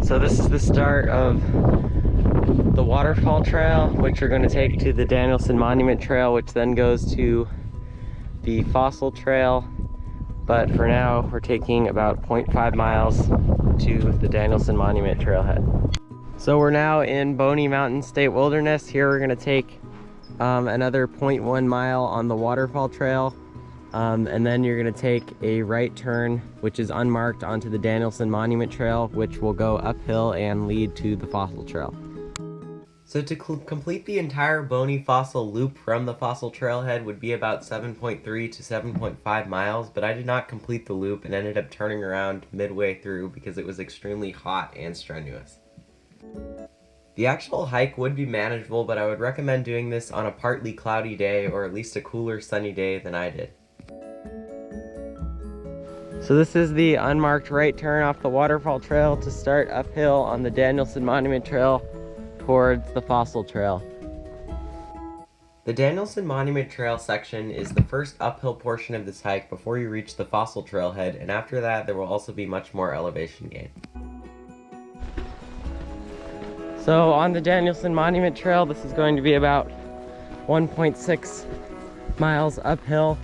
So this is the start of the Waterfall Trail, which you're going to take to the Danielson Monument Trail, which then goes to the Fossil Trail. But for now, we're taking about 0.5 miles to the Danielson Monument Trailhead. So we're now in Boney Mountain State Wilderness. Here we're going to take another 0.1 mile on the Waterfall Trail. And then you're going to take a right turn, which is unmarked, onto the Danielson Monument Trail, which will go uphill and lead to the Fossil Trail. So to complete the entire Boney Fossil loop from the Fossil Trailhead would be about 7.3 to 7.5 miles, but I did not complete the loop and ended up turning around midway through because it was extremely hot and strenuous. The actual hike would be manageable, but I would recommend doing this on a partly cloudy day or at least a cooler sunny day than I did. So this is the unmarked right turn off the Waterfall Trail to start uphill on the Danielson Monument Trail towards the Fossil Trail. The Danielson Monument Trail section is the first uphill portion of this hike before you reach the Fossil Trailhead, and after that there will also be much more elevation gain. So on the Danielson Monument Trail, this is going to be about 1.6 miles uphill.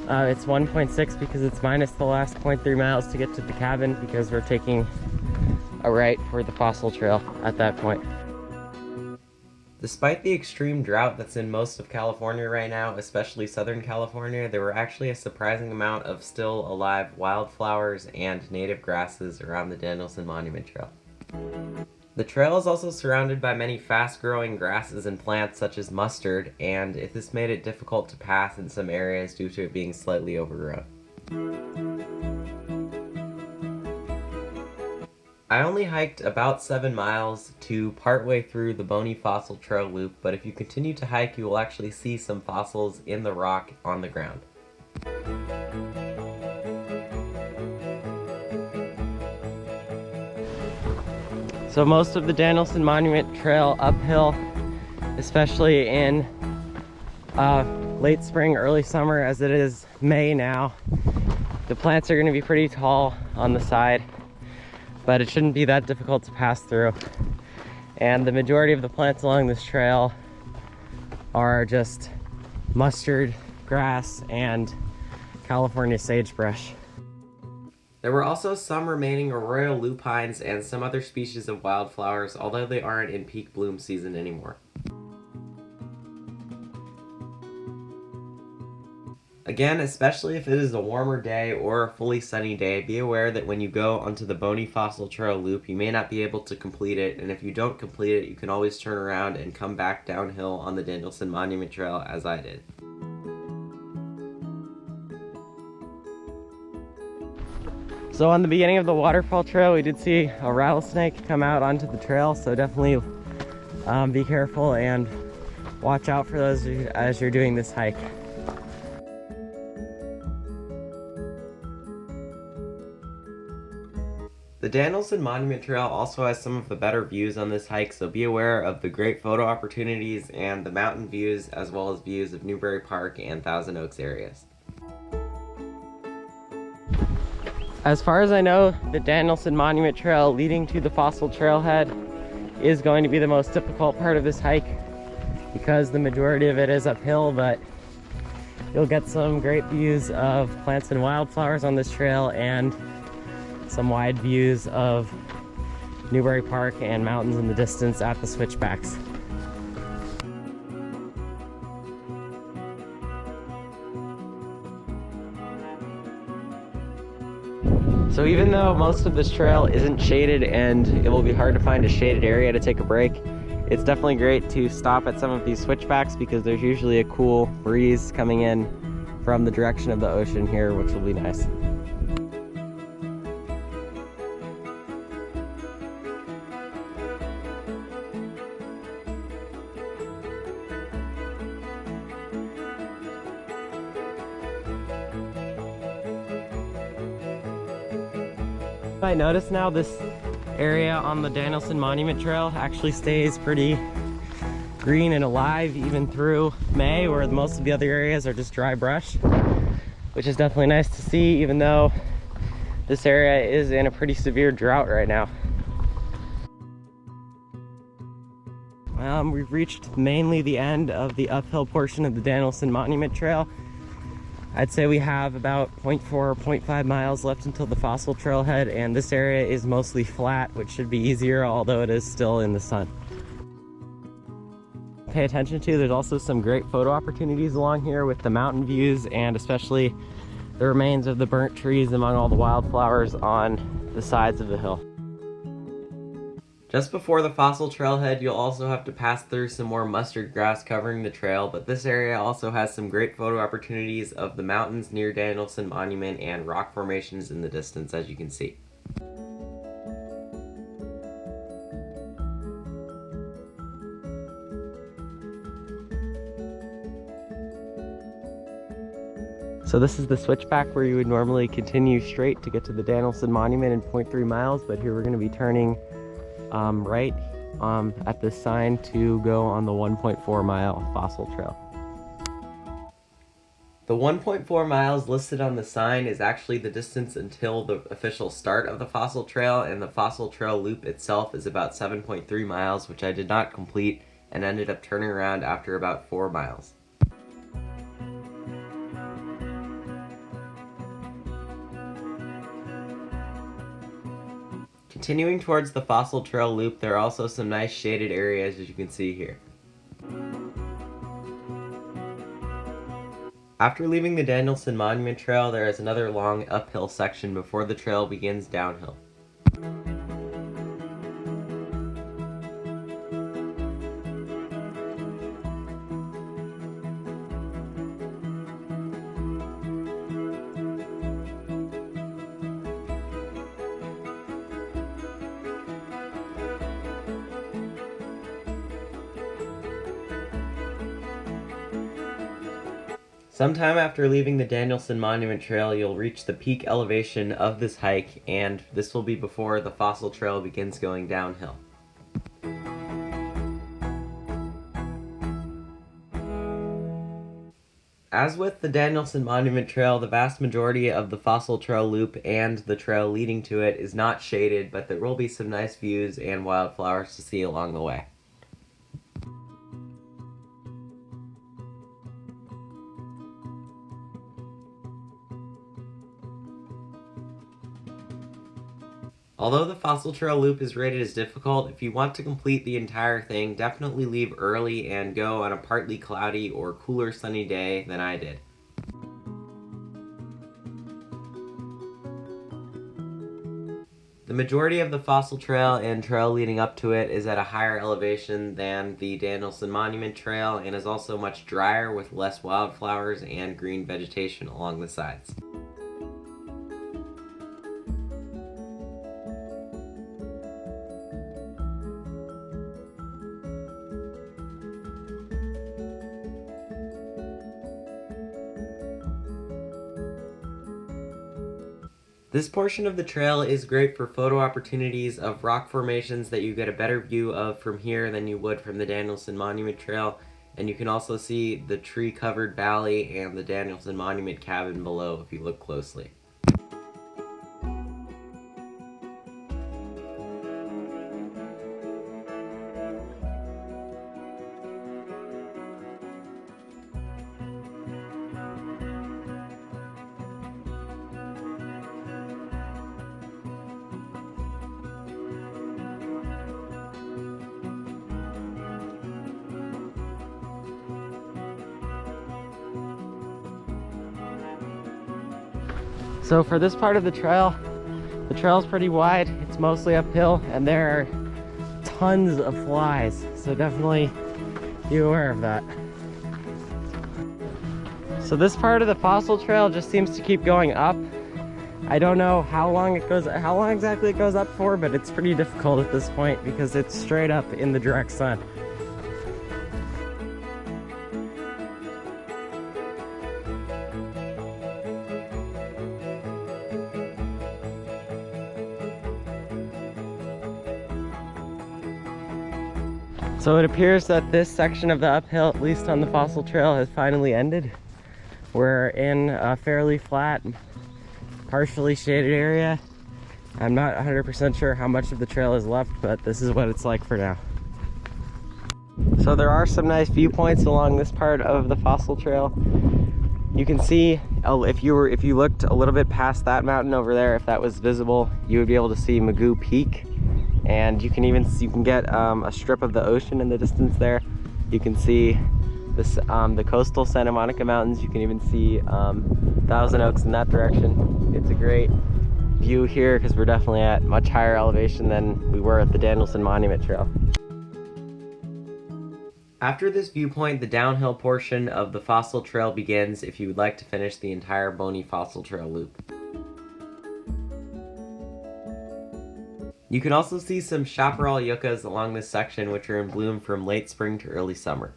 It's 1.6 because it's minus the last 0.3 miles to get to the cabin, because we're taking a right for the Fossil Trail at that point. Despite the extreme drought that's in most of California right now, especially Southern California, there were actually a surprising amount of still alive wildflowers and native grasses around the Danielson Monument Trail. The trail is also surrounded by many fast-growing grasses and plants such as mustard, and this made it difficult to pass in some areas due to it being slightly overgrown. I only hiked about 7 miles to partway through the Boney Fossil Trail loop, but if you continue to hike, you will actually see some fossils in the rock on the ground. So most of the Danielson Monument Trail uphill, especially in late spring, early summer, as it is May now, the plants are going to be pretty tall on the side, but it shouldn't be that difficult to pass through. And the majority of the plants along this trail are just mustard, grass, and California sagebrush. There were also some remaining arroyo lupines and some other species of wildflowers, although they aren't in peak bloom season anymore. Again, especially if it is a warmer day or a fully sunny day, be aware that when you go onto the Boney Fossil Trail loop, you may not be able to complete it, and if you don't complete it, you can always turn around and come back downhill on the Danielson Monument Trail, as I did. So on the beginning of the Waterfall Trail, we did see a rattlesnake come out onto the trail, so definitely be careful and watch out for those as you're doing this hike. The Danielson Monument Trail also has some of the better views on this hike, so be aware of the great photo opportunities and the mountain views, as well as views of Newbury Park and Thousand Oaks areas. As far as I know, the Danielson Monument Trail leading to the Fossil Trailhead is going to be the most difficult part of this hike, because the majority of it is uphill, but you'll get some great views of plants and wildflowers on this trail and some wide views of Newbury Park and mountains in the distance at the switchbacks. So even though most of this trail isn't shaded and it will be hard to find a shaded area to take a break, it's definitely great to stop at some of these switchbacks because there's usually a cool breeze coming in from the direction of the ocean here, which will be nice. I notice now this area on the Danielson Monument Trail actually stays pretty green and alive even through May, where most of the other areas are just dry brush, which is definitely nice to see, even though this area is in a pretty severe drought right now. we've reached mainly the end of the uphill portion of the Danielson Monument Trail. I'd say we have about 0.4 or 0.5 miles left until the Fossil Trailhead, and this area is mostly flat, which should be easier, although it is still in the sun. Pay attention to, there's also some great photo opportunities along here with the mountain views, and especially the remains of the burnt trees among all the wildflowers on the sides of the hill. Just before the Fossil Trailhead, you'll also have to pass through some more mustard grass covering the trail, but this area also has some great photo opportunities of the mountains near Danielson Monument and rock formations in the distance, as you can see. So this is the switchback where you would normally continue straight to get to the Danielson Monument in 0.3 miles, but here we're going to be turning right at this sign to go on the 1.4 mile Fossil Trail. The 1.4 miles listed on the sign is actually the distance until the official start of the Fossil Trail, and the Fossil Trail loop itself is about 7.3 miles, which I did not complete and ended up turning around after about 4 miles. Continuing towards the Fossil Trail loop, there are also some nice shaded areas, as you can see here. After leaving the Danielson Monument Trail, there is another long uphill section before the trail begins downhill. Sometime after leaving the Danielson Monument Trail, you'll reach the peak elevation of this hike, and this will be before the Fossil Trail begins going downhill. As with the Danielson Monument Trail, the vast majority of the Fossil Trail loop and the trail leading to it is not shaded, but there will be some nice views and wildflowers to see along the way. Although the Fossil Trail loop is rated as difficult, if you want to complete the entire thing, definitely leave early and go on a partly cloudy or cooler sunny day than I did. The majority of the Fossil Trail and trail leading up to it is at a higher elevation than the Danielson Monument Trail and is also much drier with less wildflowers and green vegetation along the sides. This portion of the trail is great for photo opportunities of rock formations that you get a better view of from here than you would from the Danielson Monument Trail, and you can also see the tree-covered valley and the Danielson Monument cabin below if you look closely. So for this part of the trail is pretty wide, it's mostly uphill, and there are tons of flies, so definitely be aware of that. So this part of the Fossil Trail just seems to keep going up. I don't know how long exactly it goes up for, but it's pretty difficult at this point because it's straight up in the direct sun. So it appears that this section of the uphill, at least on the Fossil Trail, has finally ended. We're in a fairly flat, partially shaded area. I'm not 100% sure how much of the trail is left, but this is what it's like for now. So there are some nice viewpoints along this part of the Fossil Trail. You can see, if you looked a little bit past that mountain over there, if that was visible, you would be able to see Magoo Peak. And you can get a strip of the ocean in the distance there. You can see this, the coastal Santa Monica Mountains. You can even see Thousand Oaks in that direction. It's a great view here because we're definitely at much higher elevation than we were at the Danielson Monument Trail. After this viewpoint, the downhill portion of the Fossil Trail begins if you would like to finish the entire Boney Fossil Trail loop. You can also see some chaparral yuccas along this section, which are in bloom from late spring to early summer.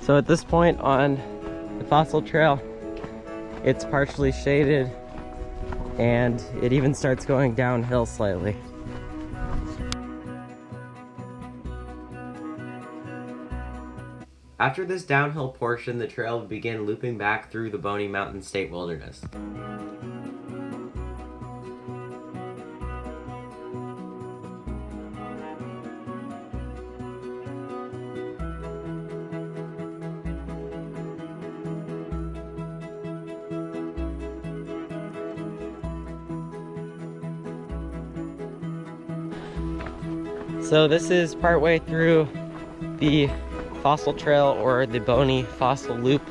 So at this point on the Fossil Trail, it's partially shaded and it even starts going downhill slightly. After this downhill portion, the trail will begin looping back through the Boney Mountain State Wilderness. So this is partway through the Fossil Trail, or the Boney Fossil Loop.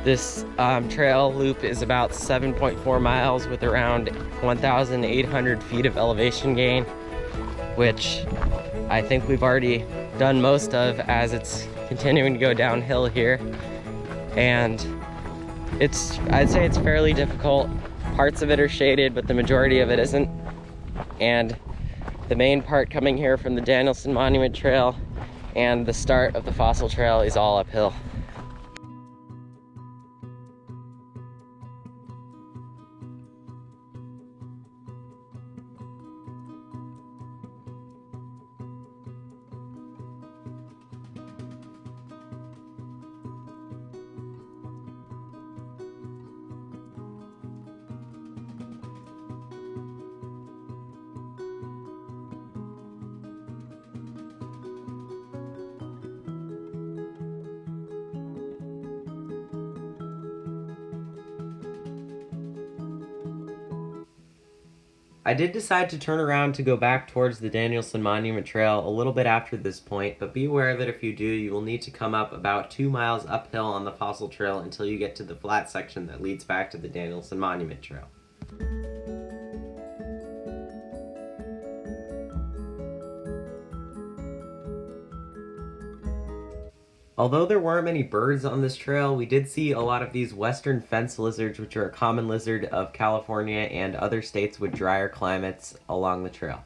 This trail loop is about 7.4 miles with around 1,800 feet of elevation gain, which I think we've already done most of as it's continuing to go downhill here. And I'd say it's fairly difficult. Parts of it are shaded, but the majority of it isn't. And the main part coming here from the Danielson Monument Trail and the start of the Fossil Trail is all uphill. I did decide to turn around to go back towards the Danielson Monument Trail a little bit after this point, but be aware that if you do, you will need to come up about 2 miles uphill on the Fossil Trail until you get to the flat section that leads back to the Danielson Monument Trail. Although there weren't many birds on this trail, we did see a lot of these western fence lizards, which are a common lizard of California and other states with drier climates along the trail.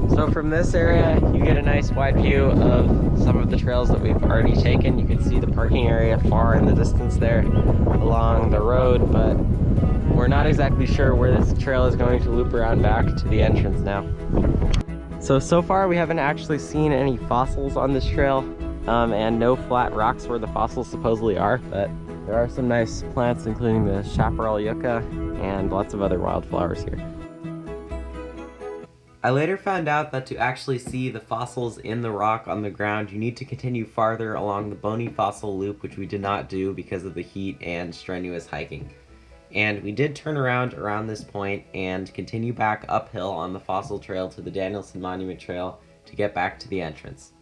So from this area, you get a nice wide view of some of the trails that we've already taken. You can see the parking area far in the distance there along the road, but we're not exactly sure where this trail is going to loop around back to the entrance now. So far we haven't actually seen any fossils on this trail, and no flat rocks where the fossils supposedly are, but there are some nice plants, including the chaparral yucca and lots of other wildflowers here. I later found out that to actually see the fossils in the rock on the ground, you need to continue farther along the Boney Fossil Loop, which we did not do because of the heat and strenuous hiking. And we did turn around this point and continue back uphill on the Fossil Trail to the Danielson Monument Trail to get back to the entrance.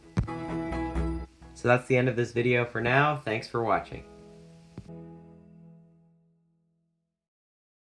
So that's the end of this video for now. Thanks for watching.